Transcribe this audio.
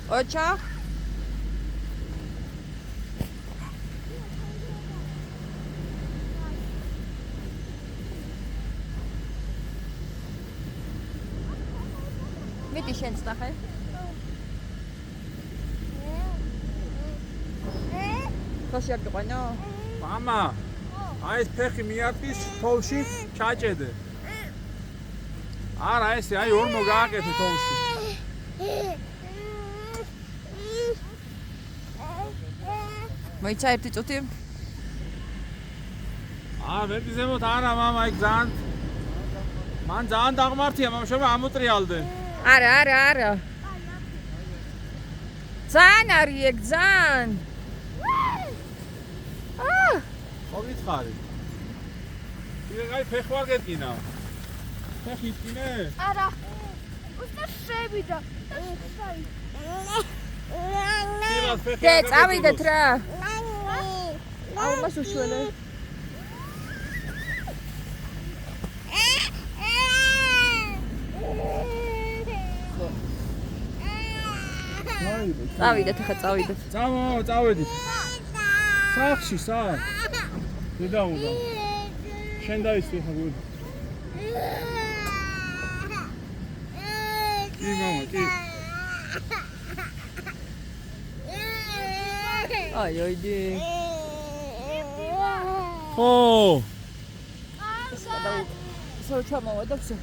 ოჩა მეტი შენს ნახე ხოში არ გიყვანო მამა აი ეს ფეხი მიარტყის თოვში ჩაჭედე არა ესე აი ორმო გააკეთე თოვში მოიცა ერთი წუთი ვერდი ზემოთ არა მამა იქ ძალიან მან ძალიან დაღმართია მამშობა ამოტრიალდე არა ძალიან არის ეგ ძალიან მოგითხარი აი ფეხი ვარ გეტკინა ფეხი იტკინე არა უბრალოდ შევიდა დე წავიდეთ რა აუ მას უშველე წავიდეთ ახლა წავიდეთ წავედით სახში სად დედა უნდა შენ დაისვი ხა გული კი მამა კი აი დი ო სულ ჩამოვედა ვსო